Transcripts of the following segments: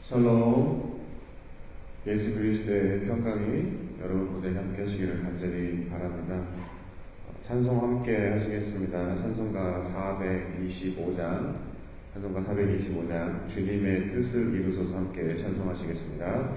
샬롬. 예수 그리스도의 평강이 여러분 모두에 함께 하시기를 간절히 바랍니다. 찬송 함께 하시겠습니다. 찬송가 425장 주님의 뜻을 이루소서 함께 찬송하시겠습니다.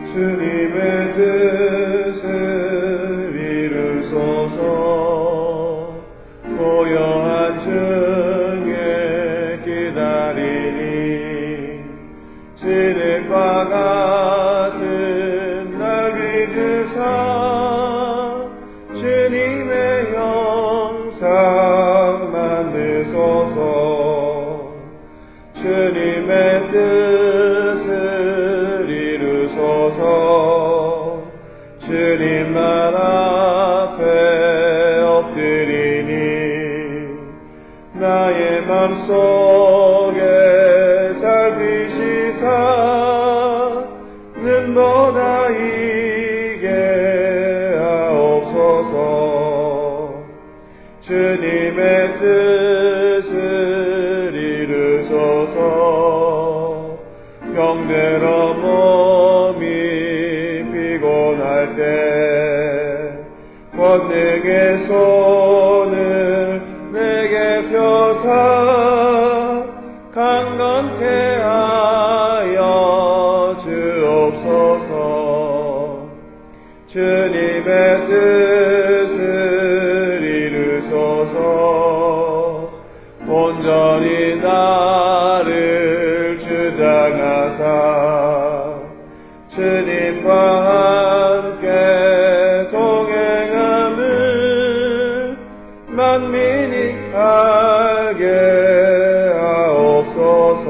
주님의 뜻을 이루소서. 고요한 중에 기다리니 진흙과 같은 날 믿으사 주님의 형상 만드소서. 주님의 뜻을 이루소서. 주님만 앞에 엎드리니 나의 맘속에 살피시사 눈보다 이게 하옵소서. 주님의 뜻을 이루소서. 병들어 몸이 피곤할 때 권능의 손을 내게 펴사 강건케 하여 주옵소서. 주님의 뜻을 이루소서. 온전히 나를 주장하사 주님과 함께 동행함을 만민이 알게 하옵소서.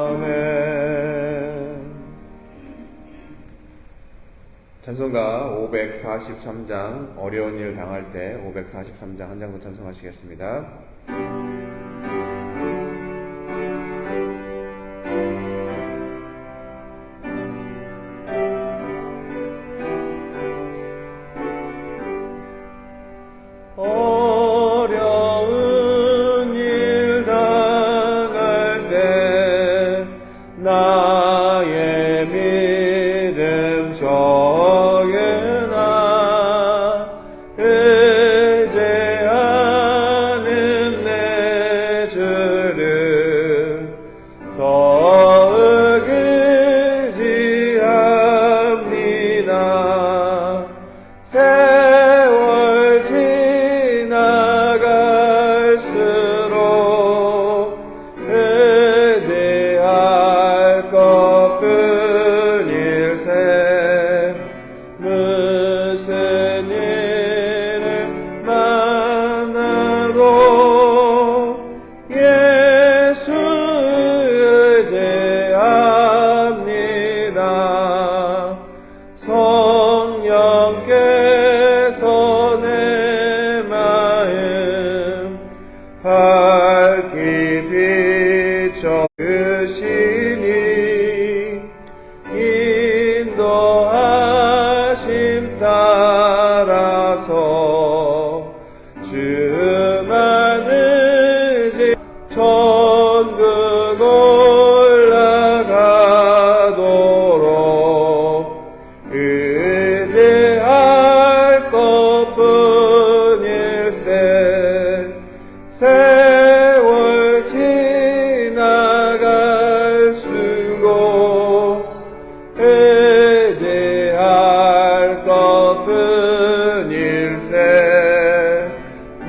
아멘. 찬송가 543장 어려운 일 당할 때 543장 한 장도 찬송하시겠습니다. 어려운 일 당할 때 나의 믿음 적으나 의지하는 내 주를 더욱 의지합니다. 세월 지나갈수록 의지할 것뿐일세. 무슨 일을 만나도 예수 의지합니다. 성령께서 내 마음 밝히 비춰주시니 인도하심 따라서 주만 의지 천국 올라가도록 의지할 것뿐일세. 세월 지나갈수록 의지할 것뿐일세.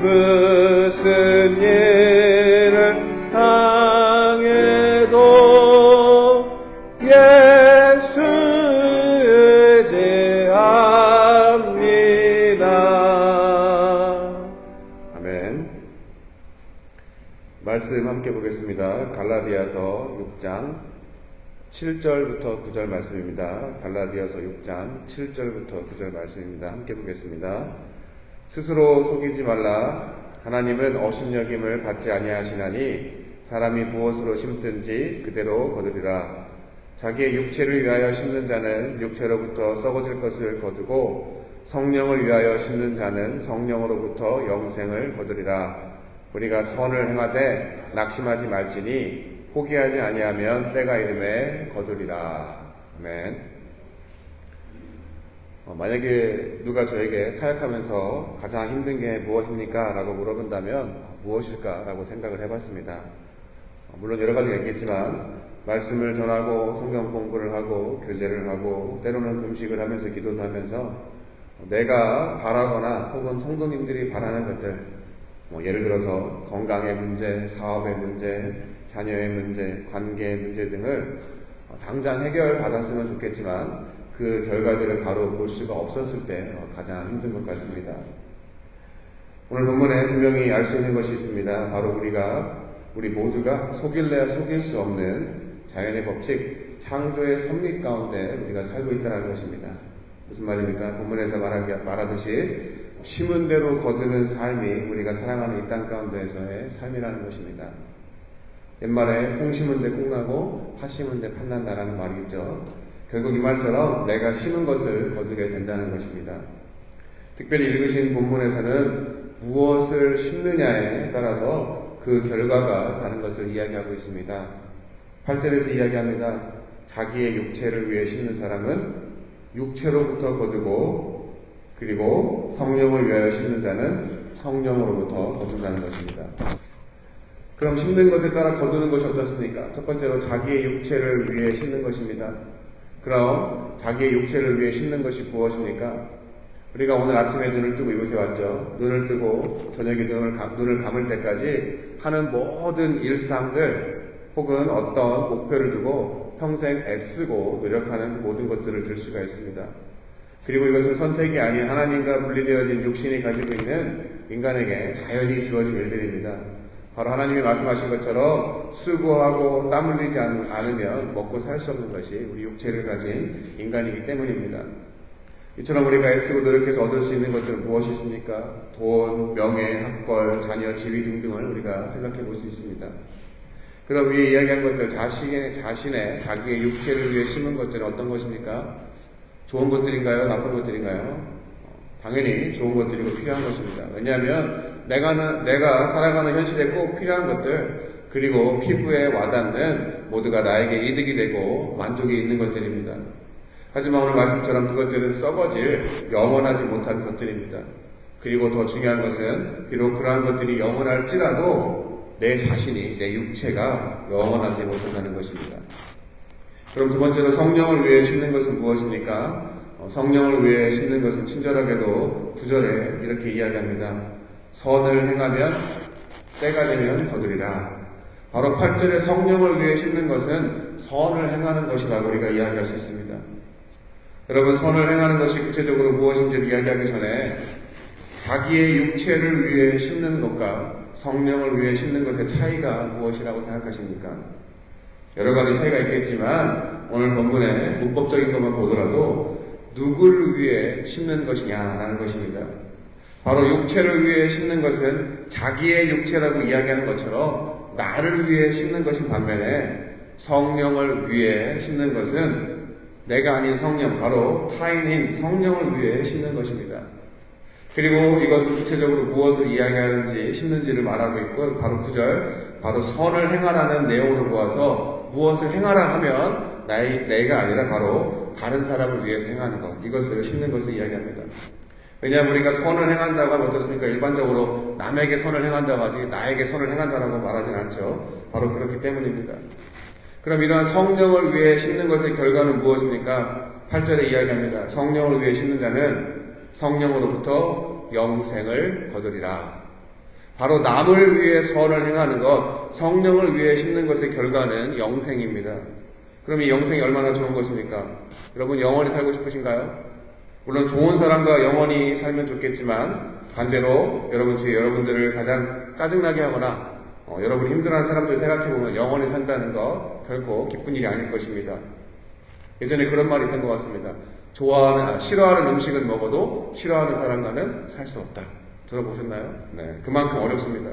무슨 일을 당해도 예수 의지합니다. 아멘. 말씀 함께 보겠습니다. 갈라디아서 6장 7절부터 9절 말씀입니다. 갈라디아서 6장 7절부터 9절 말씀입니다. 함께 보겠습니다. 스스로 속이지 말라. 하나님은 업신여김을 받지 아니하시나니 사람이 무엇으로 심든지 그대로 거두리라. 자기의 육체를 위하여 심는 자는 육체로부터 썩어질 것을 거두고 성령을 위하여 심는 자는 성령으로부터 영생을 거두리라. 우리가 선을 행하되 낙심하지 말지니 포기하지 아니하면 때가 이름에 거두리라. 아멘. 만약에 누가 저에게 사역하면서 가장 힘든 게 무엇입니까? 라고 물어본다면 무엇일까? 라고 생각을 해봤습니다. 물론 여러 가지가 있겠지만 말씀을 전하고 성경 공부를 하고 교제를 하고 때로는 금식을 하면서 기도를 하면서 내가 바라거나 혹은 성도님들이 바라는 것들, 예를 들어서 건강의 문제, 사업의 문제, 자녀의 문제, 관계의 문제 등을 당장 해결받았으면 좋겠지만 그 결과들을 바로 볼 수가 없었을 때 가장 힘든 것 같습니다. 오늘 본문에 분명히 알 수 있는 것이 있습니다. 바로 우리 모두가 속일래야 속일 수 없는 자연의 법칙, 창조의 섭리 가운데 우리가 살고 있다는 것입니다. 무슨 말입니까? 본문에서 말하듯이 심은 대로 거두는 삶이 우리가 사랑하는 이 땅 가운데에서의 삶이라는 것입니다. 옛말에 콩 심은 데 콩 나고 팥 심은 데 팥 난다라는 말이 있죠. 결국 이 말처럼 내가 심은 것을 거두게 된다는 것입니다. 특별히 읽으신 본문에서는 무엇을 심느냐에 따라서 그 결과가 다른 것을 이야기하고 있습니다. 8절에서 이야기합니다. 자기의 육체를 위해 심는 사람은 육체로부터 거두고 그리고 성령을 위하여 심는 자는 성령으로부터 거둔다는 것입니다. 그럼 심는 것에 따라 거두는 것이 어떻습니까? 첫 번째로 자기의 육체를 위해 심는 것입니다. 그럼 자기의 육체를 위해 심는 것이 무엇입니까? 우리가 오늘 아침에 눈을 뜨고 이곳에 왔죠. 눈을 뜨고 저녁에 눈을 감을 때까지 하는 모든 일상들 혹은 어떤 목표를 두고 평생 애쓰고 노력하는 모든 것들을 들 수가 있습니다. 그리고 이것은 선택이 아닌 하나님과 분리되어진 육신이 가지고 있는 인간에게 자연히 주어진 일들입니다. 바로 하나님이 말씀하신 것처럼 수고하고 땀 흘리지 않으면 먹고 살 수 없는 것이 우리 육체를 가진 인간이기 때문입니다. 이처럼 우리가 애쓰고 노력해서 얻을 수 있는 것들은 무엇이 있습니까? 돈, 명예, 학벌, 자녀, 지위 등등을 우리가 생각해 볼 수 있습니다. 그럼 위에 이야기한 것들, 자기의 육체를 위해 심은 것들은 어떤 것입니까? 좋은 것들인가요? 나쁜 것들인가요? 당연히 좋은 것들이고 필요한 것입니다. 왜냐하면 내가 살아가는 현실에 꼭 필요한 것들, 그리고 피부에 와닿는 모두가 나에게 이득이 되고 만족이 있는 것들입니다. 하지만 오늘 말씀처럼 그것들은 썩어질 영원하지 못한 것들입니다. 그리고 더 중요한 것은 비록 그러한 것들이 영원할지라도 내 자신이, 내 육체가 영원하지 못한다는 것입니다. 그럼 두 번째로 성령을 위해 심는 것은 무엇입니까? 성령을 위해 심는 것은 친절하게도 9절에 이렇게 이야기합니다. 선을 행하면 때가 되면 거두리라. 바로 8절에 성령을 위해 심는 것은 선을 행하는 것이라고 우리가 이야기할 수 있습니다. 여러분, 선을 행하는 것이 구체적으로 무엇인지를 이야기하기 전에 자기의 육체를 위해 심는 것과 성령을 위해 심는 것의 차이가 무엇이라고 생각하십니까? 여러 가지 차이가 있겠지만 오늘 본문의 문법적인 것만 보더라도 누구를 위해 심는 것이냐라는 것입니다. 바로 육체를 위해 심는 것은 자기의 육체라고 이야기하는 것처럼 나를 위해 심는 것인 반면에 성령을 위해 심는 것은 내가 아닌 성령, 바로 타인인 성령을 위해 심는 것입니다. 그리고 이것은 구체적으로 무엇을 이야기하는지 심는지를 말하고 있고 바로 9절, 바로 선을 행하라는 내용으로 보아서 무엇을 행하라 하면 내가 아니라 바로 다른 사람을 위해서 행하는 것, 이것을 심는 것을 이야기합니다. 왜냐하면 우리가 선을 행한다고 하면 어떻습니까? 일반적으로 남에게 선을 행한다고 하지 나에게 선을 행한다고 말하진 않죠. 바로 그렇기 때문입니다. 그럼 이러한 성령을 위해 심는 것의 결과는 무엇입니까? 8절에 이야기합니다. 성령을 위해 심는 자는 성령으로부터 영생을 거두리라. 바로 남을 위해 선을 행하는 것, 성령을 위해 심는 것의 결과는 영생입니다. 그럼 이 영생이 얼마나 좋은 것입니까? 여러분, 영원히 살고 싶으신가요? 물론 좋은 사람과 영원히 살면 좋겠지만 반대로 여러분 주위에 여러분들을 가장 짜증나게 하거나 여러분이 힘들어하는 사람들 생각해보면 영원히 산다는 거 결코 기쁜 일이 아닐 것입니다. 예전에 그런 말이 있던 것 같습니다. 싫어하는 음식은 먹어도 싫어하는 사람과는 살 수 없다. 들어보셨나요? 네, 그만큼 어렵습니다.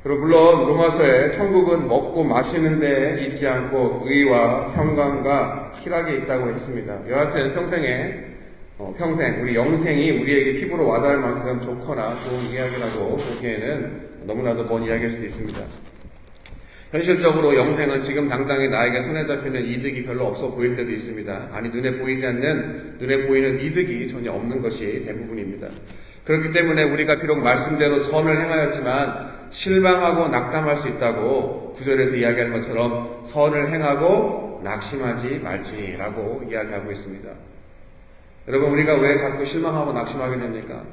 그리고 물론 로마서에 천국은 먹고 마시는 데 있지 않고 의와 평강과 희락이 있다고 했습니다. 여하튼 평생에 평생, 우리 영생이 우리에게 피부로 와닿을 만큼 좋거나 좋은 이야기라고 보기에는 너무나도 먼 이야기일 수도 있습니다. 현실적으로 영생은 지금 당장에 나에게 손에 잡히는 이득이 별로 없어 보일 때도 있습니다. 아니, 눈에 보이는 이득이 전혀 없는 것이 대부분입니다. 그렇기 때문에 우리가 비록 말씀대로 선을 행하였지만 실망하고 낙담할 수 있다고 구절에서 이야기하는 것처럼 선을 행하고 낙심하지 말지라고 이야기하고 있습니다. 여러분, 우리가 왜 자꾸 실망하고 낙심하게 됩니까?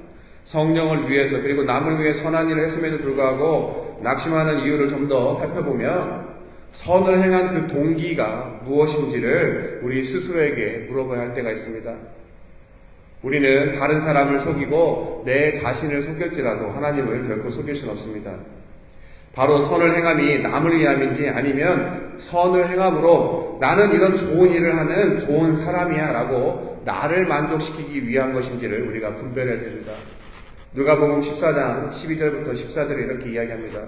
성령을 위해서 그리고 남을 위해 선한 일을 했음에도 불구하고 낙심하는 이유를 좀 더 살펴보면 선을 행한 그 동기가 무엇인지를 우리 스스로에게 물어봐야 할 때가 있습니다. 우리는 다른 사람을 속이고 내 자신을 속일지라도 하나님을 결코 속일 수는 없습니다. 바로 선을 행함이 남을 위함인지 아니면 선을 행함으로 나는 이런 좋은 일을 하는 좋은 사람이야 라고 나를 만족시키기 위한 것인지를 우리가 분별해야 됩니다. 누가복음 14장 12절부터 14절에 이렇게 이야기합니다.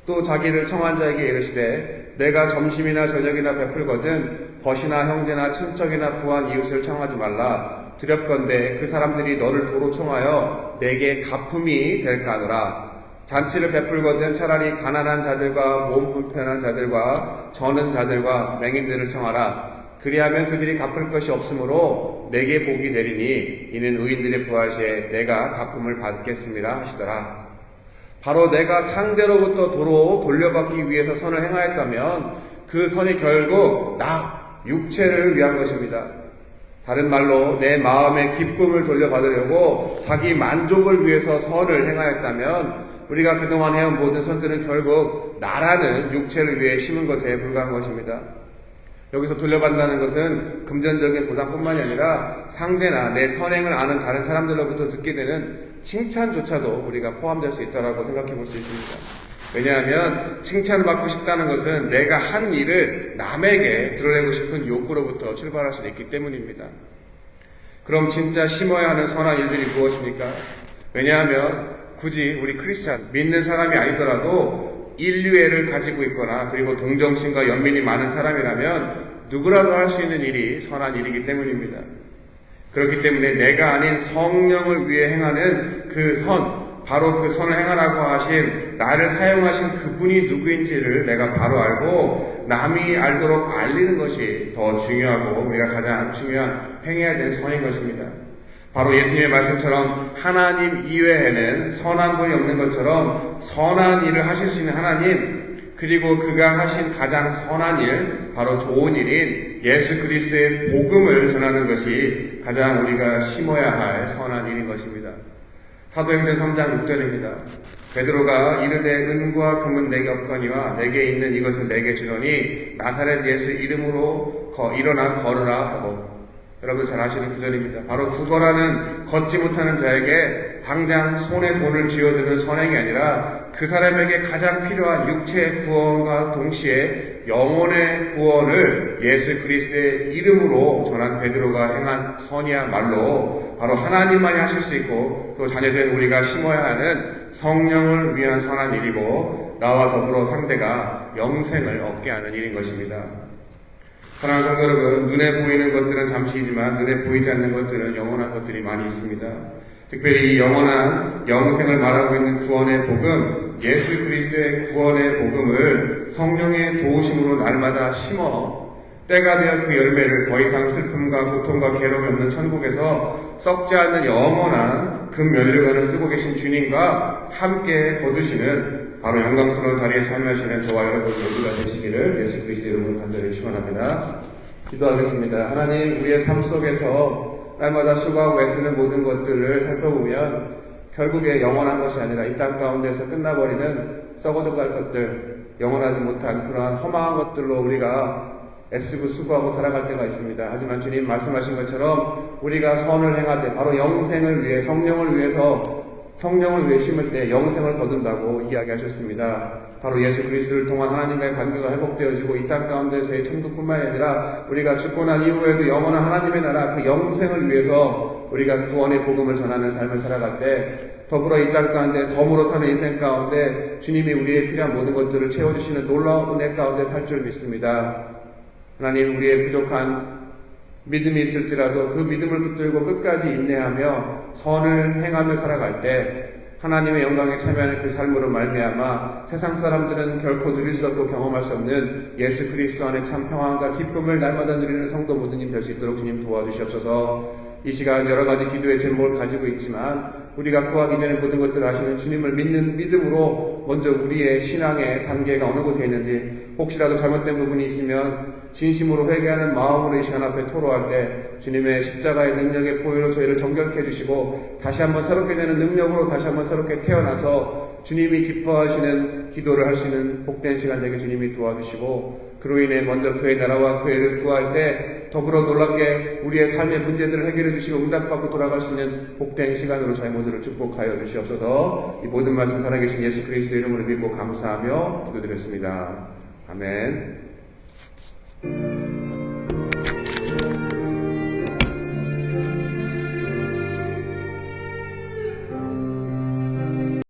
또 자기를 청한 자에게 이르시되 내가 점심이나 저녁이나 베풀거든 벗이나 형제나 친척이나 부한 이웃을 청하지 말라. 두렵건대 그 사람들이 너를 도로 청하여 내게 가품이 될까 하노라. 잔치를 베풀거든 차라리 가난한 자들과 몸 불편한 자들과 저는 자들과 맹인들을 청하라. 그리하면 그들이 갚을 것이 없으므로 내게 복이 내리니 이는 의인들의 부활시에 내가 갚음을 받겠음이라 하시더라. 바로 내가 상대로부터 도로 돌려받기 위해서 선을 행하였다면 그 선이 결국 나 육체를 위한 것입니다. 다른 말로 내 마음의 기쁨을 돌려받으려고 자기 만족을 위해서 선을 행하였다면 우리가 그동안 해온 모든 선들은 결국 나라는 육체를 위해 심은 것에 불과한 것입니다. 여기서 돌려받는다는 것은 금전적인 보상뿐만이 아니라 상대나 내 선행을 아는 다른 사람들로부터 듣게 되는 칭찬조차도 우리가 포함될 수 있다고 생각해 볼 수 있습니다. 왜냐하면 칭찬을 받고 싶다는 것은 내가 한 일을 남에게 드러내고 싶은 욕구로부터 출발할 수 있기 때문입니다. 그럼 진짜 심어야 하는 선한 일들이 무엇입니까? 왜냐하면 굳이 우리 크리스찬, 믿는 사람이 아니더라도 인류애를 가지고 있거나 그리고 동정심과 연민이 많은 사람이라면 누구라도 할 수 있는 일이 선한 일이기 때문입니다. 그렇기 때문에 내가 아닌 성령을 위해 행하는 그 선, 바로 그 선을 행하라고 하신 나를 사용하신 그분이 누구인지를 내가 바로 알고 남이 알도록 알리는 것이 더 중요하고 우리가 가장 중요한 행해야 되는 선인 것입니다. 바로 예수님의 말씀처럼 하나님 이외에는 선한 분이 없는 것처럼 선한 일을 하실 수 있는 하나님, 그리고 그가 하신 가장 선한 일, 바로 좋은 일인 예수 그리스도의 복음을 전하는 것이 가장 우리가 심어야 할 선한 일인 것입니다. 사도행전 3장 6절입니다. 베드로가 이르되 은과 금은 내게 없거니와 내게 있는 이것을 내게 주노니 나사렛 예수 이름으로 일어나 걸으라 하고, 여러분 잘 아시는 구절입니다. 바로 구걸하는 걷지 못하는 자에게 당장 손에 돈을 쥐어드는 선행이 아니라 그 사람에게 가장 필요한 육체의 구원과 동시에 영혼의 구원을 예수 그리스도의 이름으로 전한 베드로가 행한 선이야말로 바로 하나님만이 하실 수 있고 또 자녀된 우리가 심어야 하는 성령을 위한 선한 일이고 나와 더불어 상대가 영생을 얻게 하는 일인 것입니다. 사랑하는 성도 여러분, 눈에 보이는 것들은 잠시이지만 눈에 보이지 않는 것들은 영원한 것들이 많이 있습니다. 특별히 이 영원한 영생을 말하고 있는 구원의 복음, 예수 그리스도의 구원의 복음을 성령의 도우심으로 날마다 심어 때가 되어 그 열매를 더 이상 슬픔과 고통과 괴로움이 없는 천국에서 썩지 않는 영원한 금면류관을 쓰고 계신 주님과 함께 거두시는 바로 영광스러운 자리에 참여하시는 저와 여러분 모두가 되시기를 예수 그리스도 이름으로 간절히 축원합니다. 기도하겠습니다. 하나님, 우리의 삶 속에서 날마다 수고하고 애쓰는 모든 것들을 살펴보면 결국에 영원한 것이 아니라 이 땅 가운데서 끝나버리는 썩어져 갈 것들, 영원하지 못한 그러한 허망한 것들로 우리가 애쓰고 수고하고 살아갈 때가 있습니다. 하지만 주님 말씀하신 것처럼 우리가 선을 행하되 바로 영생을 위해 성령을 위해 심을 때 영생을 거둔다고 이야기하셨습니다. 바로 예수 그리스도를 통한 하나님과의 관계가 회복되어지고 이 땅 가운데서의 천국뿐만이 아니라 우리가 죽고 난 이후에도 영원한 하나님의 나라 그 영생을 위해서 우리가 구원의 복음을 전하는 삶을 살아갈 때 더불어 이 땅 가운데 덤으로 사는 인생 가운데 주님이 우리의 필요한 모든 것들을 채워주시는 놀라운 은혜 가운데 살 줄 믿습니다. 하나님, 우리의 부족한 믿음이 있을지라도 그 믿음을 붙들고 끝까지 인내하며 선을 행하며 살아갈 때 하나님의 영광에 참여하는 그 삶으로 말미암아 세상 사람들은 결코 누릴 수 없고 경험할 수 없는 예수 그리스도 안에 참 평안과 기쁨을 날마다 누리는 성도 모두님 될 수 있도록 주님 도와주시옵소서. 이 시간 여러 가지 기도의 제목을 가지고 있지만 우리가 구하기 전에 모든 것들을 아시는 주님을 믿는 믿음으로 먼저 우리의 신앙의 단계가 어느 곳에 있는지, 혹시라도 잘못된 부분이 있으면 진심으로 회개하는 마음으로 이 시간 앞에 토로할 때 주님의 십자가의 능력의 보혈로 저희를 정결케 해주시고 다시 한번 새롭게 되는 능력으로 다시 한번 새롭게 태어나서 주님이 기뻐하시는 기도를 할 수 있는 복된 시간 되게 주님이 도와주시고, 그로 인해 먼저 그의 나라와 그의를 구할 때 더불어 놀랍게 우리의 삶의 문제들을 해결해 주시고 응답받고 돌아갈 수 있는 복된 시간으로 저희 모두를 축복하여 주시옵소서. 이 모든 말씀 살아계신 예수 그리스도 이름으로 믿고 감사하며 기도드렸습니다. 아멘.